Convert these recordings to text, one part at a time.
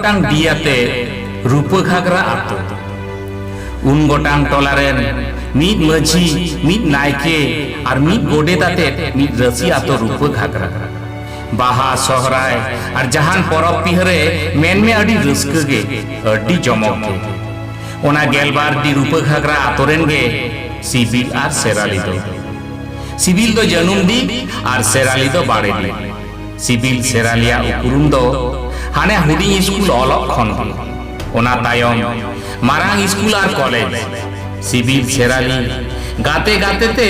गोटांग दियाते रूपा घागरा आतो उन गोटांग टोलारेन मीत मझी मीत नायके और मीत गोडेताते मीत रसी आतो रूपा घागरा बाहा सोहराय और जहान परब पिहरे मेन में अडी रस्क गे अडी जमक गे ओना गेलबार दी रूपा घागरा आतोरेन गे सिबिल और सेराली दो सिबिल दो जनुम दी और सेराली दो बाड़े दी सिबिल सेरालिया उपुरुम दो हाने हुडी स्कूल अलग खन ओना तायम मारांग स्कूल और कॉलेज सिबिल सेराली गाते गाते ते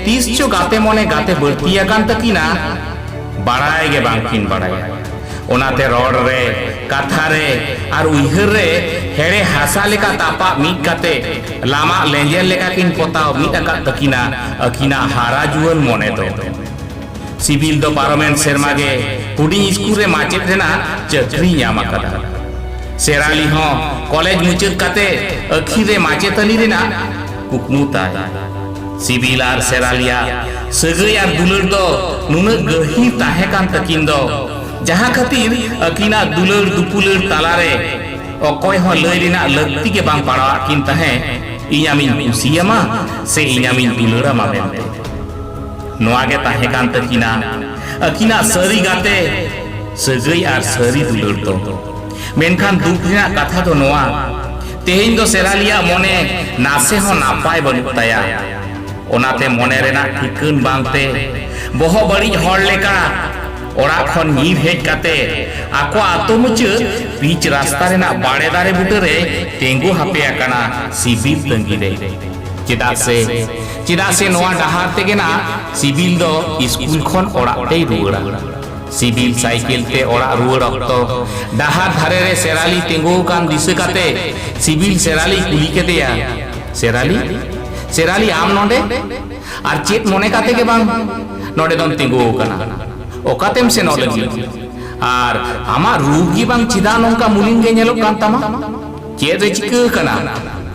30 चो गाते मने गाते बढ़तिया कान तकिना बाड़ाय गे बांकिन बाड़ाया ओनाते रोड रे कथा रे और उइहर रे हेड़े हासा लेका तापा मीट काते लामा लेंजेल लेका किन पोताव मीट अका तकिना अकिना हारा जुवन मने दो सिबिल दो पार्लामेंट सेरमा गे हुडी स्कूल रे माचेत रेना चक्री ᱧᱟᱢ ᱟᱠᱟᱫᱟ सेराली हो कॉलेज मुचाद काते अखिर रे माचेतनी रेना कुकमु ताय सिबिल और सेरालिया सगई और दुलर दो नुन गहिर ताहे कान तकिन दो जहां खातिर अकिना दुलर दुपुलर तालारे अकय हो लय रेना लक्ति के बांग पाड़ा किन ताहे इयामिन कुसियामा से इयामिन दुलरामा मेनते नोआ गे ताहे कान तकिना अकिना सरी गाते सगई और सरी दुलर दो मेनखान दुख रेना कथा दो नोआ तेहेन दो सेरालिया मने नासे हो नापाय बनुक ताया ओनाते मने रेना ठिकन बांगते बहो बड़ी हर लेका ओरा खन नीव हेज काते आको आतो मुचाद बीच रास्ता रेना बाड़े दारे बुटे रे तेंगु हापे आकाना सिबिल तंगी रे चिदा से नोआ डहार तेगे ना सिबिल दो स्कूल खन ओरा ते रुड़ा सिबिल साइकिल ते ओरा रुड़ अक्तो डहार धारे रे सेराली तेंगु कान दिसे काते सिबिल सेराली कुली के दिया सेराली आम नोडे और चेत मने काते के बांग नोडे दम तेंगु काना ओकातेम से नोले और आमा रूगी बांग चिदा नोंका मुलिंग गे नेलो कान तमा चेत रे चिक काना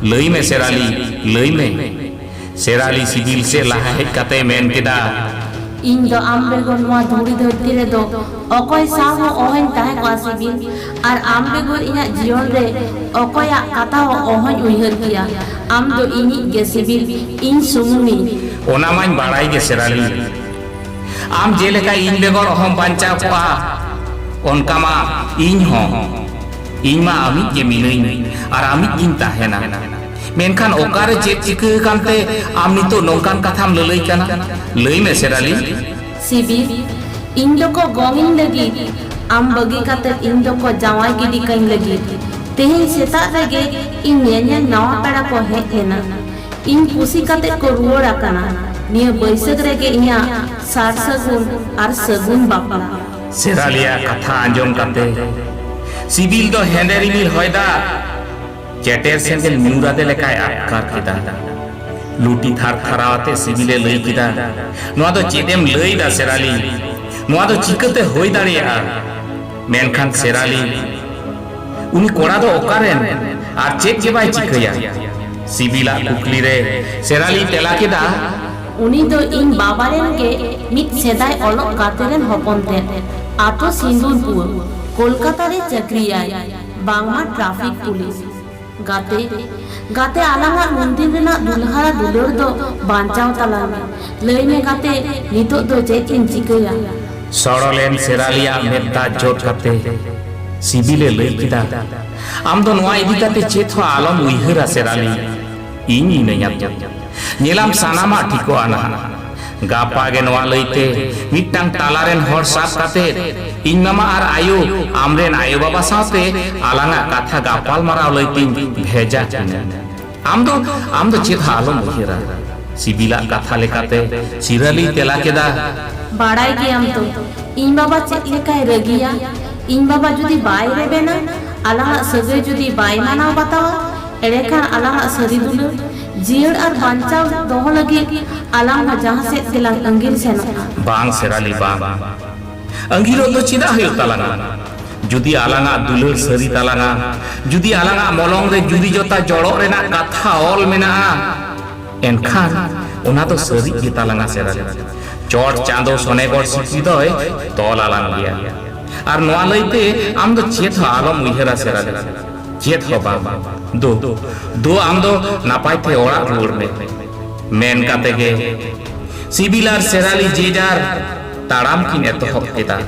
लई में सेराली सिबिल से लाहा हेज काते मेन केदा इन दो आम बेगोर नोआ धुड़ी धरती रे दो अकय साव हो ओहन ताहे को सिबिल और आम बेगोर इना जीवन रे अकया कथा हो ओहन उइहर किया आम दो इनी गे सिबिल इन सुमुनी ओना माइन बाड़ाई गे सेराली आम जेलेका इन बेगोर अहम बांचा कोआ ओनका मा इन मा आमी के मिनई और आमी इन ताहेना मेनखान ओकारे चेत चिक कानते आम नितो नोंकान कथाम ललई काना लई में सेराली सिबिल इन दो को गोंगिन लगी आम बगी काते इन दो को जावाई गिडी कइन लगी तेहेन सेता रेगे इन नेने नवा पेड़ा को हेज लेना इन कुसी काते को रुवड़ आकाना निया बैसक रेगे इया सार सगुन और सगुन बापा सेरालिया कथा आंजम काते सिबिल दो हेंदेरी मिल होयदा चेटेर सेंदेल न्यूरा दे लेकाय आकार किदा लूटी थार थारावते सिबिले लई किदा नोआ दो चेदेम लई दा सेराली नोआ दो चिकते होई दाड़िया मेनखान सेराली उनी कोड़ा दो ओकारेन आर चेक के बाय चिकया सिबिला कुकली रे सेराली तेला किदा उनी दो इन बाबारेन के मित सेदाय ओलोक गातेरेन हपनते आतो सिंदूरपुर कोलकाता रे चक्रिया बांगमा ट्रैफिक पुलिस गाते आलांगा मंदिर रेना दुल्हारा दुलर दो बांचाव तला में लई में गाते नितो दो चेकिन चिकया सड़लेन सेरालिया मेदा जोट काते सिबिले लई किदा आम दो नोआ इदी काते चेत हो आलम उइहरा सेराली इनी नया नेलाम सानामा ठिको आना गापा गे नोआ लईते मिटांग तालारेन हर साफ काते इन मामा और आयो आमरेन आयो बाबा साथे आलांगा कथा गापाल माराव लईतिन भेजा आम दो चेत आलम उइहरा सिबिला कथा लेकाते सिराली तेला केदा बाड़ाई के हम तो इन बाबा चेत लेकाय रगिया इन बाबा जुदी बाय रेबेना आलांगा सगे जुदी बाय मानाव बतावा एड़ेखान आलांगा सरी दुल जीड़ और बांचाव दोह लगी आलांगा जहां से तिलांग अंगिर सेनो बांग सेराली बांग अंगिरो तो चिदा हयो तालांगा जुदी आलांगा दुलर सरी तालांगा जुदी आलांगा मलंग रे जुदी जोता जड़ो रेना कथा ऑल मेना एनखान ओना तो सरी की तालांगा सेराली चोट चांदो सोनेगढ़ सिटी दोय तोल आलांग गया और नोआ लईते आम दो चेत हो आलम उइहरा सेराली चेत हो बाबा दो आम दो नापाय थे ओड़ा रुड़ में मेन काते के सिबिल और सेराली जेजार ताड़ाम की एतहब केदा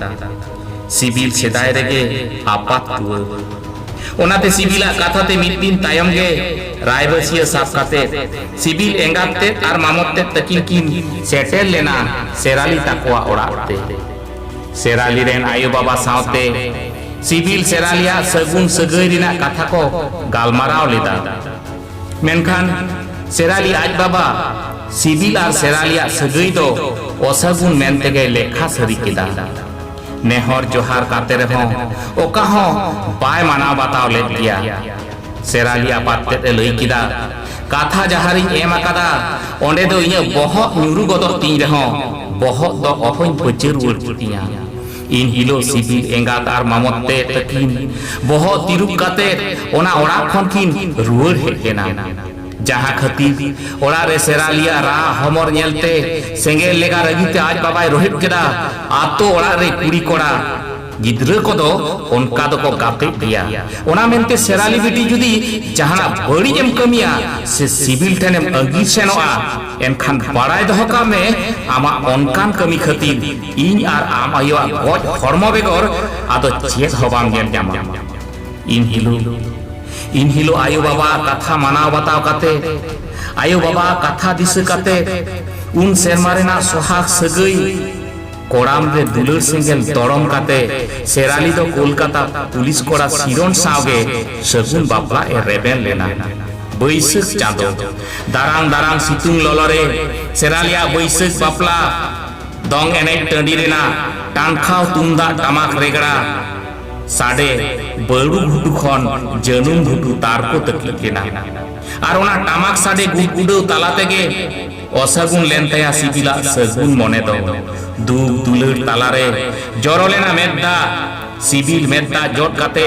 सिबिल सेदाय रेगे आपात तुआ ओनाते सिबिला काथाते मिद दिन तायम गे रायबसिया साफ काते सिबिल एंगाते और मामोते तकिन किन सेटेल लेना सेराली ताकवा ओड़ाते सेराली रेन आयो बाबा सावते सिबिल सेरालिया सगुन सगै रिना कथा को गालमाराव लेदा मेनखान सेराली आज बाबा सिबिल और सेरालिया सगै दो असगुन मेनते गे लेखा सरी केदा नेहर जोहार काते रहो ओका हो बाय मानाव बताव ले दिया सेरालिया पाते लई किदा काथा जहारी एम आकादा ओंडे दो इया बहुत न्यूरु गदो तीन रहो बहुत दो अहोइन पचेर उड़तिया इन हिलो सिबिल एंगात आर मामोते तकिन बहुत तिरुप काते ओना ओड़ा खन किन रुवर हेकेना जहाँ खतीब ओड़ा रे सेरालिया रा हमर नेलते सेंगेल लेगा रगिते आज बाबाय रोहित केदा आतो ओड़ा रे कुड़ी कोड़ा गिद्र को दो उनका दो को गाते दिया ओना मेनते सेराली बेटी जुदी जहाना बड़ी एम कमिया से सिबिल ठनेम अगी सेनोआ एनखान बाड़ाय दहका में आमा ओनकान कमी खतीब इन आर आम आयोआ गज हरमो बेगर आदो चेत हबाम गेल जामा इन हिलो आयो बाबा कथा मानाव बताव काते आयो बाबा कथा दिस काते उन सेरमारेना सोहाग सगई कोड़ाम रे दुलर सेंगेल तोड़म काते सेराली दो कोलकाता पुलिस कोड़ा सिरोन सावगे सगुन बापला ए रेबेन लेना बैसक चांदो दारांग दारांग सितुंग ललरे सेरालिया बैसक बापला दंग एने टंडी रेना टानखाव तुमदा टामाक रेगड़ा साडे बड़ू घुटू खन जनुम घुटू तार को तकली केना और ओना टामाक साडे गुडगुडो ताला तेगे असगुन लेनतया सिबिला सगुन मने दो दुग दुलर तालारे जरलेना मेद्दा सिबिल मेद्दा जोट काते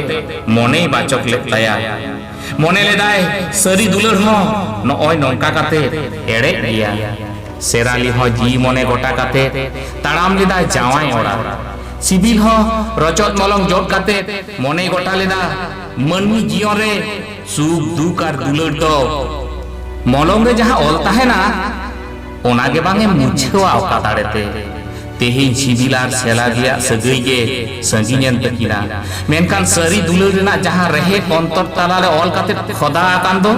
मने बाचक लेताया मने लेदाय सरी दुलर हो नय नंका काते एड़े गया सेराली हो जी मने गोटा काते ताड़ाम लेदा जावाय ओड़ा सिबिल हो रचत मलंग जोट काते मने गोटा लेदा मनमी जियन रे सुख दुख और दुलर तो मलंग रे जहां ओलता है ना ओनागे बांगे मुछवा ओका दाड़ेते तेहिन सिबिलार सेलागिया सगई गे संगिनेन तकिना मेनखान सरी दुलर रेना जहां रहे अंतर तालारे ऑल काते खदा आकान दो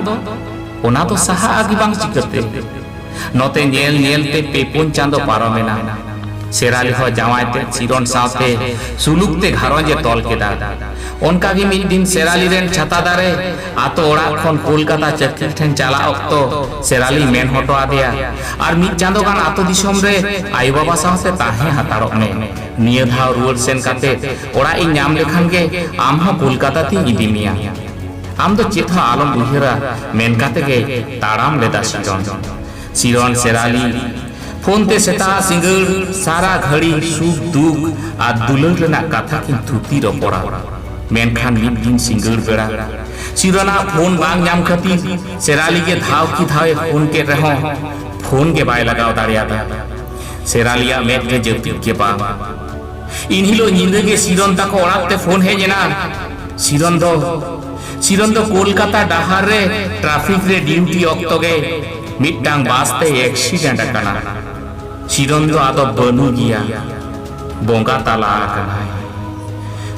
ओना तो सहा आगि बांग चिकते नोते नेल नेलते पेपुन चांदो पारमेना सेराली हो जावायते सिरोन सावते सुलुकते घारोंजे तोल केदा उनका भी मिद दिन सेराली रेन छाता दारे आतो ओड़ा खन कोलकाता चक्की ठेन चला अक्तो सेराली मेन हटो आदिया और मिद चांदो गान आतो दिसोम रे आयु बाबा सावते ताहे हातारो में निये धाव रुवर सेन काते ओड़ा इ नाम लेखान के आम हो कोलकाता ती इदिमिया आम दो चेथा आलम उहिरा मेन काते के ताड़ाम लेदा सिरोन सेराली फोन ते सेता सिंगड़ सारा घड़ी सुख दुख आ दुलर रेना कथा किन थुती रपड़ा मेनखान मिद दिन सिंगड़ बेड़ा सिरोना फोन बांग नाम खती सेराली के धाव की धावे फोन के रहो फोन के बाय लगाव दाड़ियाता सेरालिया मेट के जति के बा इन हिलो निंदे के सिरोन तक ओड़ाते फोन है जेना सिरोन दो कोलकाता डाहार रे ट्रैफिक रे ड्यूटी ऑक्तो गे मिटांग बास्ते एक्सीडेंट अकना सिरोन दो आदो बनु गिया बोंगा ताला आकना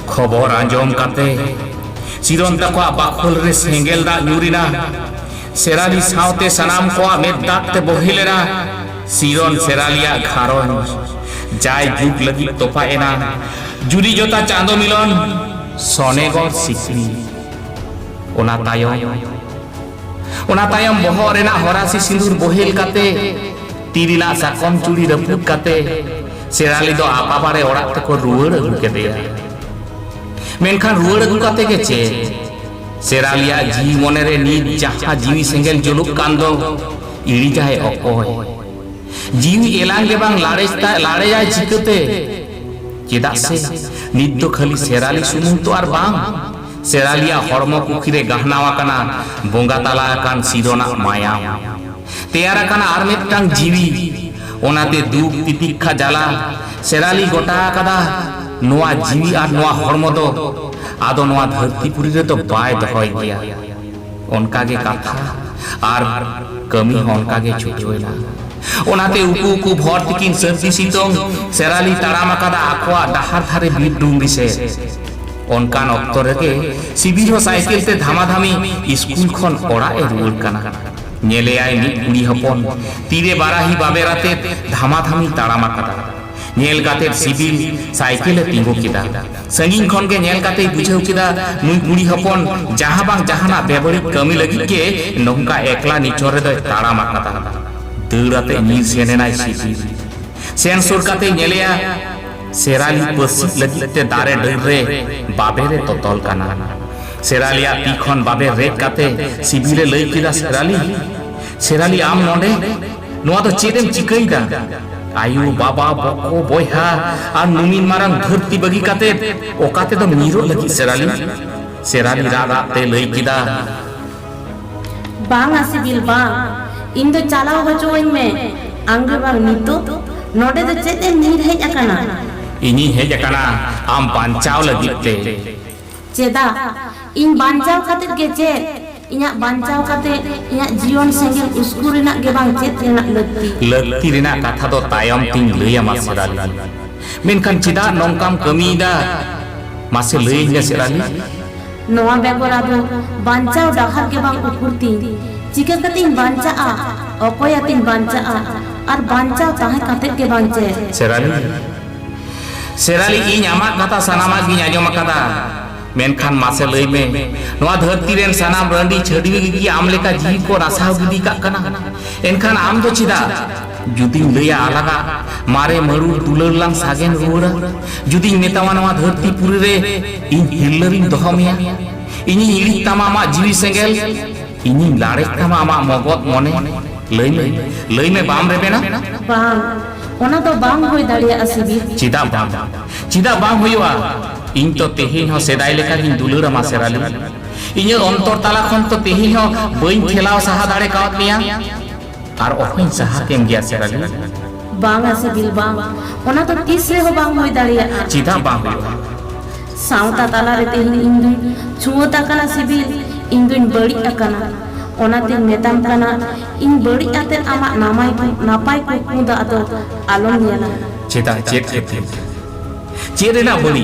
खबर आंजोम काते सिरोन तको बाखोल रे सेंगेल दा न्यूरिना सेराली सावते सनाम को में दाते बोहिलेना सिरोन सेरालिया घारोन जाय जुग लगी तोपा एना जुरी जोता चांदो मिलन सोनेगो सिकरी ओना तायम बहो रेना होरासी सिंदूर बोहिल काते तीरिना साकम चूड़ी रपुट काते सेराली दो आपाबारे ओड़ा तको रुवर अगु केदेया मेनखान रुवर अगु काते के चे सेरालिया जी मने रे नी जहां जीवी सेंगेल जुलुक कांदो इड़ी जाए अकोय जीवी एलांग ले बांग लाड़े जाए चिकते चेदा से नित दो खाली सेराली सुमुन तो आर बांग सेरालिया हरमो कुखिरे गहनावा कना बोंगा ताला कान सिरोना माया तेयारा काना आर मिदटांग जीवी ओनाते दुख तितिक्षा जाला सेराली गोटा कदा नोआ जीवी और नोआ हरमो दो आदो नोआ धरतीपुरी रे तो बाय दहय गया उनका गे कथा और कमी उनका गे छुटोयना ओनाते उकु उकु भर तिकिन सर्दी सितों सेराली ताराम आकादा आखवा डाहार थारे बीर डुंगरी से उनकान अक्तो रेगे सिबिर साइकेल ते धामाधामी स्कूल खन ओड़ा ए रुवार काना नेले आय मिद कुड़ी हपन तीरे बाराही बाबेराते धामाधामी ताराम आकादा नेल काते सिबिल साइकेल तिंगु किदा संगीन खन के नेल काते बुझाव किदा नुई कुड़ी हपन जहां बांग जहाना बेबड़ी कमी लगी के नोंका एकला निचोरे दय ताराम आकादा दौड़ाते नील सेनेनाय सिबिल सेन सुर काते नेलेया सेराली पसित लगिते दारे डरे बाबेरे ततल काना सेरालिया तीखन बाबे रेक काते सिबिले लई किदा सेराली आम नोंडे नोआ तो चेदेम चिकईदा आयु बाबा बको बयहा और नुमिन मारांग धरती बगी काते ओकाते तो मीरो लगी सेराली रागा ते लई किदा बांगा सिबिल बांग इन दो चालाव हचोइन में आंगे बांग नितो नोडे दो चेदे नीर हेज अकाना इनी हेज अकाना आम बांचाव लगिते चेदा इन बांचाव खातिर के चे इन्या बांचाव खाते इन्या जीवन सेंगेल स्कूल रिना के बांग चेत रिना लगती रिना कथा दो तायम तिंग लैया मा सेराली मेनखान चिदा नोंकाम कमीदा मासे लैया सेराली नोआ बेगोरा दो बांचाव डाहार के बांग उकुरती चिका कतिन बांचा आ अकोया तिन बांचा आ और बांचाव ताहे खातिर के बांचे सेराली इन आमा कथा सनामा गिन आजम कदा मेनखान मासे लई में नोआ धरती रेन सनाम रंडी छड़ी गी आम लेका जी को रासाव गिदी का कना एनखान आम दो चिदा जुदी लैया आलागा मारे मरु दुलर लांग सागेन रुड़ा जुदी नेतावा नोआ धरती पुरी रे इन हिल्लरिन दोहमिया इनी इड़ी तमामा जीवी सेंगेल इनी लाड़े तमामा मगत मने लई में बाम रेबेना बांग ओना तो बांग होय दाड़िया असिबी चिदा बांग होयवा इन तो तेहिन हो सेदाय लेका गिन दुलुरा मा सेराली इने अंतर ताला खन तो तेहिन हो बइन खेलाव सहा दाड़े कावत मिया और ओहिन सहा केम गया सेराली बांग असिबिल बांग ओना तो तीस रे हो बांग होय दाड़िया चिदा बांग होयवा सावता ताला रे तेहिन इंदु छुओता कना सिबिल इंदुन बड़ी अकना ओनाते मेताम कना इन बड़ी आते आमा नापाय को कुदा अतो आलोम नेला चिदा चेरेना बड़ी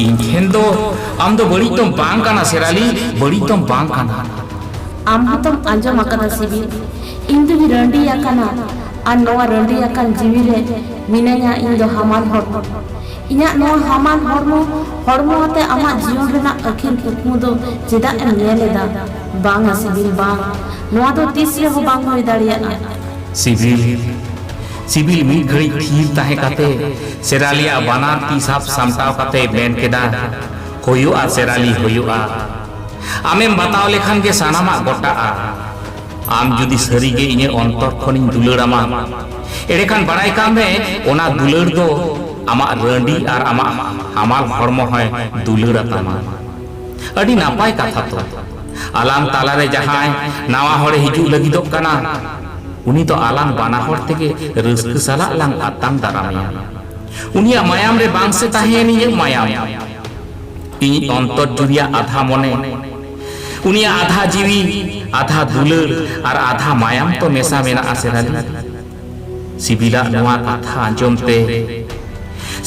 इनखेन दो आम दो बड़ी तुम बांग काना सेराली बड़ी तुम बांग काना आम तुम अंजम अकना सिबिल इंदु भी रंडी अकना आ नोआ रंडी अकन जीवी रे मिनया इन दो हमान हर इन्या नोआ हमान हरमो आते आमा जीवन रेना अखिर कुकमु दो चेदा एम नेलेदा बांग सिबिल बांग नोआ दो तीसरे हो बांग होय दाड़िया सिबिल मी घड़ी खीर ताहे काते सेरालिया बानार ती साफ सामटाव काते बेन केदा होयुआ सेराली होयुआ आमेम बताव लेखान के सानामा गोटा आम जुदी सरी गे इने अंतर खनिन दुलड़ामा एडेखान बड़ाई काम में ओना दुलड़ दो आमा रंडी और आमा हमाल हरमो है दुलड़ा तामा अडी नापाय कथा तो आलाम तालारे जहां नावा हड़े हिजू लगिदोग कना उनी तो आलाम बाना हड़ तेगे रस्क साला लांग आताम दारामिया उनिया मायाम रे बांग से ताहेनी ये मायाम इन अंतर जुरिया आधा मने उनिया आधा जीवी आधा दुलड़ और आधा मायाम तो मेसा मेना आसेराली सिबिला नोआ कथा आंजमते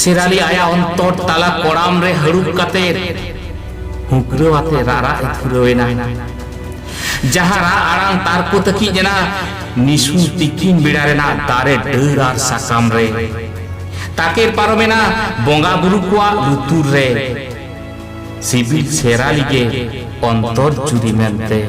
सेराली आया अंतर ताला कोड़ाम रे हरुप काते हुकरो आते रारा एथुरोएना जहां रा आराम तार को तकी जना निसु तिकिन बिड़ा रेना तारे डर आर साकाम रे ताके पारोमेना बोंगा बुरु कोआ लुतुर रे सिबिल सेराली के अंतर चुरी मेनते